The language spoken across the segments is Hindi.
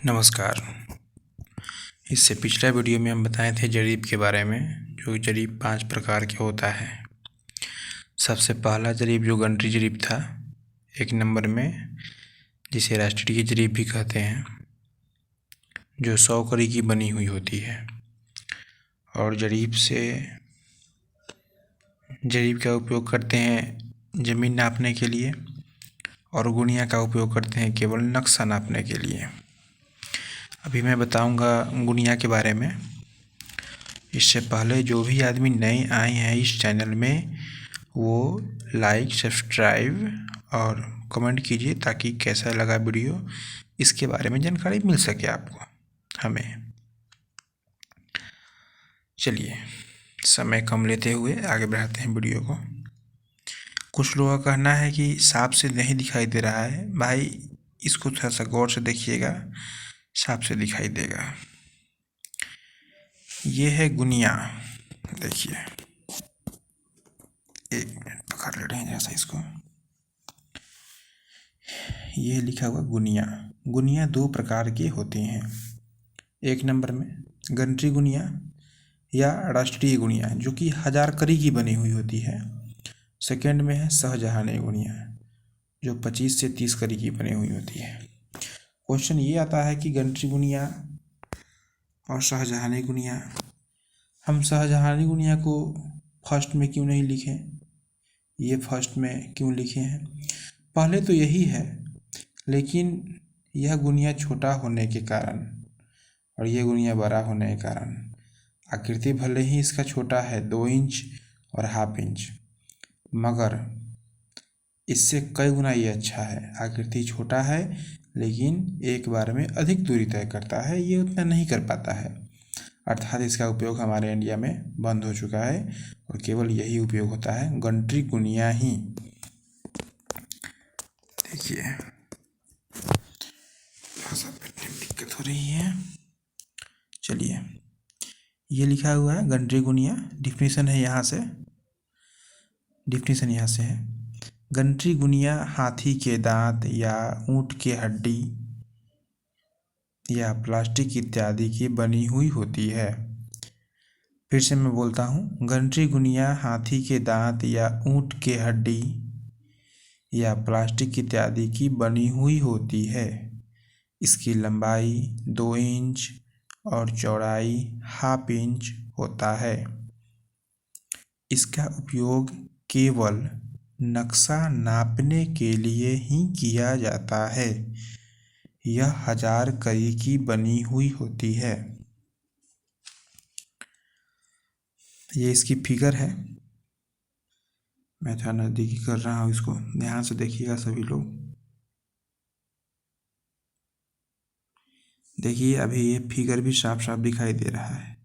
नमस्कार। इससे पिछला वीडियो में हम बताए थे जरीब के बारे में। जो जरीब 5 प्रकार के होता है। सबसे पहला जरीब जो गंटरी जरीब था, 1 नंबर में, जिसे राष्ट्रीय जरीब भी कहते हैं, जो 100 कड़ी की बनी हुई होती है। और जरीब का उपयोग करते हैं ज़मीन नापने के लिए, और गुणिया का उपयोग करते हैं केवल नक्शा नापने के लिए। अभी मैं बताऊंगा गुणिया के बारे में। इससे पहले जो भी आदमी नए आए हैं इस चैनल में, वो लाइक, सब्सक्राइब और कमेंट कीजिए, ताकि कैसा लगा वीडियो इसके बारे में जानकारी मिल सके आपको, हमें। चलिए, समय कम लेते हुए आगे बढ़ाते हैं वीडियो को। कुछ लोगों का कहना है कि साफ से नहीं दिखाई दे रहा है। भाई, इसको थोड़ा सा गौर से देखिएगा, साफ से दिखाई देगा। ये है गुणिया। देखिए, एक मिनट पकड़ ले रहे हैं जैसा इसको। ये लिखा हुआ गुणिया। गुणिया 2 प्रकार के होते हैं। 1 नंबर में गंटरी गुणिया या राष्ट्रीय गुणिया, जो कि 1000 कड़ी की बनी हुई होती है। सेकंड में है शाहजहानी गुणिया, जो 25 से 30 कड़ी की बनी हुई होती है। क्वेश्चन ये आता है कि गंटरी गुणिया और शाहजहानी गुणिया, हम शाहजहानी गुणिया को फर्स्ट में क्यों नहीं लिखें, ये फर्स्ट में क्यों लिखे हैं? पहले तो यही है, लेकिन यह गुणिया छोटा होने के कारण और ये गुणिया बड़ा होने के कारण, आकृति भले ही इसका छोटा है 2 इंच और ½ इंच, मगर इससे कई गुना ये अच्छा है। आकृति छोटा है लेकिन एक बार में अधिक दूरी तय करता है, ये उतना नहीं कर पाता है। अर्थात इसका उपयोग हमारे इंडिया में बंद हो चुका है और केवल यही उपयोग होता है, गंटरी गुणिया ही। देखिए, दिक्कत हो रही है। चलिए, ये लिखा हुआ है गंटरी गुणिया। डिफिनीशन है यहाँ से, डिफिनीशन यहाँ से है। गंटरी गुणिया हाथी के दांत या ऊंट के हड्डी या प्लास्टिक इत्यादि की बनी हुई होती है। फिर से मैं बोलता हूँ, गंटरी गुणिया हाथी के दांत या ऊंट के हड्डी या प्लास्टिक इत्यादि की बनी हुई होती है। इसकी लंबाई 2 इंच और चौड़ाई ½ इंच होता है। इसका उपयोग केवल नक्शा नापने के लिए ही किया जाता है। यह 1000 कड़ी की बनी हुई होती है। ये इसकी फिगर है। मैं थोड़ा नज़दीकी कर रहा हूँ इसको, ध्यान से देखिएगा सभी लोग। देखिए, अभी ये फिगर भी साफ साफ दिखाई दे रहा है।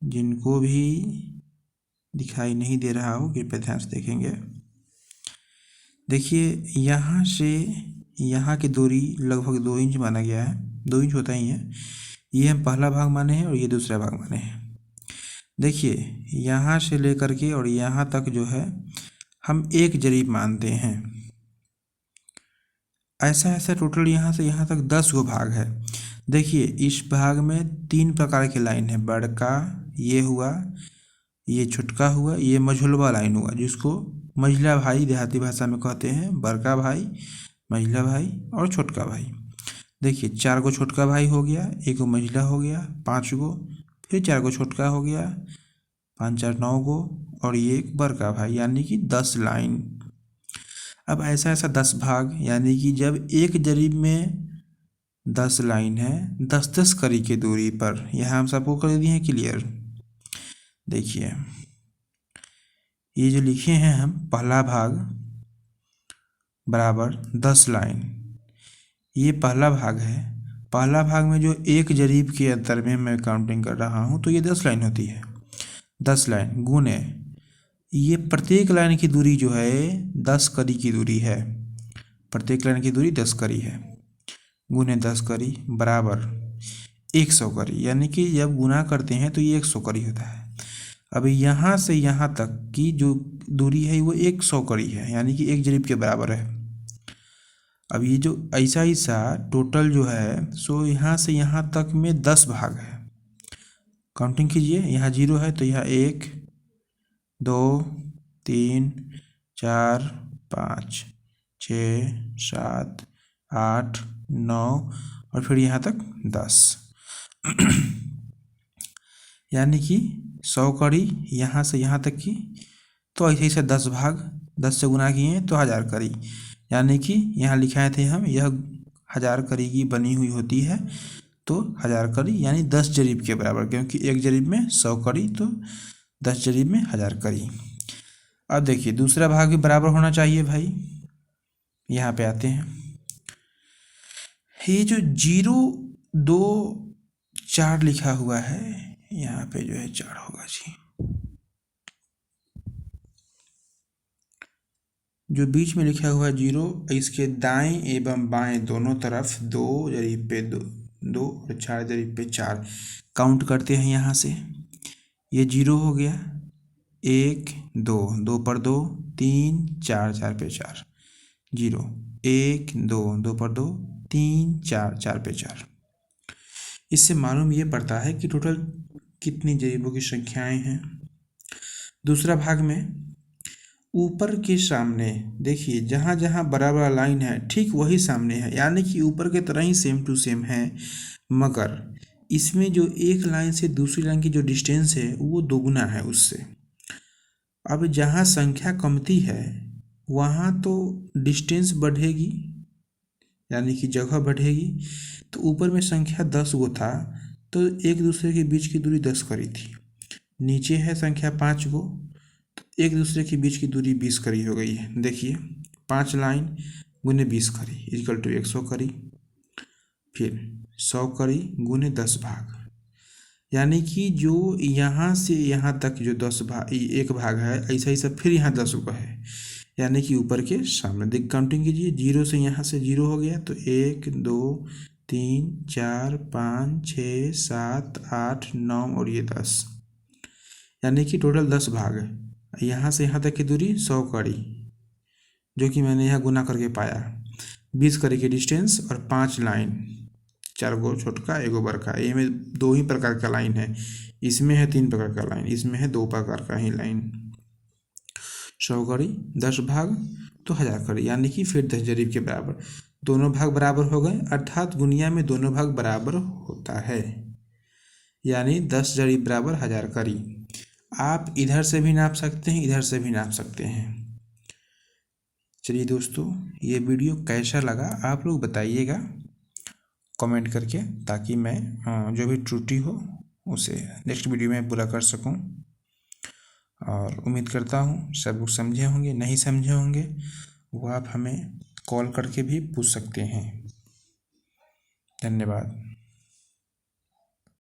जिनको भी दिखाई नहीं दे रहा हो, कृपया ध्यान से देखेंगे। देखिए, यहाँ से यहाँ की दूरी लगभग 2 इंच माना गया है। 2 इंच होता ही है। ये हम पहला भाग माने हैं और ये दूसरा भाग माने हैं। देखिए, यहाँ से लेकर के और यहाँ तक जो है, हम एक जरीब मानते हैं। ऐसा टोटल यहाँ से यहाँ तक 10 गो भाग है। देखिए, इस भाग में 3 प्रकार की लाइन है। बड़का ये हुआ, ये छुटका हुआ, ये मझुलवा लाइन हुआ, जिसको मझला भाई देहाती भाषा में कहते हैं। बड़का भाई, मझला भाई और छोटका भाई। देखिए, 4 गो छोटका भाई हो गया, 1 गो मझला हो गया, 5 गो, फिर 4 गो छोटका हो गया, 5 4 9 गो, और ये एक बड़का भाई, यानी कि 10 लाइन। अब ऐसा 10 भाग, यानी कि जब एक जरीब में 10 लाइन है 10-10 कड़ी की दूरी पर, यहाँ हम सबको कर दिए हैं क्लियर। देखिए, ये जो लिखे हैं हम, पहला भाग बराबर 10 लाइन, ये पहला भाग है। पहला भाग में जो एक जरीब के अंतर में मैं काउंटिंग कर रहा हूँ, तो ये 10 लाइन होती है। 10 लाइन गुने ये प्रत्येक लाइन की दूरी जो है 10 कड़ी की दूरी है। प्रत्येक लाइन की दूरी 10 कड़ी है, गुने 10 कड़ी बराबर 100 कड़ी, यानी कि जब गुना करते हैं तो ये 100 कड़ी होता है। अब यहाँ से यहाँ तक की जो दूरी है वो 100 कड़ी है, यानी कि एक जरीब के बराबर है। अब ये जो ऐसा ऐसा टोटल जो है सो यहाँ से यहाँ तक में 10 भाग है। काउंटिंग कीजिए, यहाँ 0 है तो यहाँ 1 2 3 4 5 6 7 8 9 और फिर यहाँ तक 10 यानी कि 100 कड़ी यहाँ से यहाँ तक की, तो ऐसे ऐसे 10 भाग 10 से गुना किए तो 1000 कड़ी, यानी कि यहाँ लिखाए थे हम यह 1000 कड़ी की बनी हुई होती है। तो 1000 कड़ी यानी 10 जरीब के बराबर, क्योंकि एक जरीब में 100 कड़ी तो 10 जरीब में 1000 कड़ी। अब देखिए दूसरा भाग भी बराबर होना चाहिए भाई। यहाँ पे आते हैं, ये जो 0 2 4 लिखा हुआ है यहाँ पे जो है 4 होगा जी। जो बीच में लिखा हुआ 0 इसके दाएं एवं बाएं दोनों तरफ 2 जरीब पे 2 2 और 4 जरीब पे 4 काउंट करते हैं। यहाँ से ये 0 हो गया, 1 2 2 पर 2 3 4 4 पे 4 0 1 2 2 पर 2 3 4 4 पे 4। इससे मालूम ये पड़ता है कि टोटल कितनी जरीबों की संख्याएं हैं। दूसरा भाग में ऊपर के सामने देखिए जहाँ जहाँ बराबर लाइन है ठीक वही सामने है, यानी कि ऊपर के तरह ही सेम टू सेम है, मगर इसमें जो एक लाइन से दूसरी लाइन की जो डिस्टेंस है वो दोगुना है उससे। अब जहाँ संख्या कमती है वहाँ तो डिस्टेंस बढ़ेगी, यानी कि जगह बढ़ेगी। तो ऊपर में संख्या 10 गो था तो एक दूसरे के बीच की दूरी 10 करी थी, नीचे है संख्या 5 गो तो एक दूसरे के बीच की दूरी 20 करी हो गई है। देखिए 5 लाइन गुने 20 करी इक्वल टू 100 करी, फिर 100 करी गुने 10 भाग, यानी कि जो यहाँ से यहाँ तक जो 10 भाग एक भाग है ऐसा ही सब फिर यहाँ 10 गो है, यानी कि ऊपर के सामने देख काउंटिंग कीजिए। 0 से यहाँ से 0 हो गया तो 1 2 3 4 5 6 7 8 9 और ये 10, यानी कि टोटल 10 भाग है। यहाँ से यहाँ तक की दूरी 100 कड़ी, जो कि मैंने यहाँ गुना करके पाया, 20 कड़ी की डिस्टेंस और 5 लाइन, 4 गो छोटका 1 गो बड़का। ये में 2 ही प्रकार का लाइन है, इसमें है 3 प्रकार का लाइन, इसमें है 2 प्रकार का ही लाइन। 100 कड़ी 10 भाग तो 1000 कड़ी, यानी कि फिर 10 जरीब के बराबर। दोनों भाग बराबर हो गए, अर्थात गुनिया में दोनों भाग बराबर होता है, यानी 10 जरीब बराबर 1000 कड़ी। आप इधर से भी नाप सकते हैं, इधर से भी नाप सकते हैं। चलिए दोस्तों, ये वीडियो कैसा लगा आप लोग बताइएगा कमेंट करके, ताकि मैं जो भी त्रुटि हो उसे नेक्स्ट वीडियो में पूरा कर सकूं। और उम्मीद करता हूं सब लोग समझे होंगे, नहीं समझे होंगे वो आप हमें कॉल करके भी पूछ सकते हैं। धन्यवाद।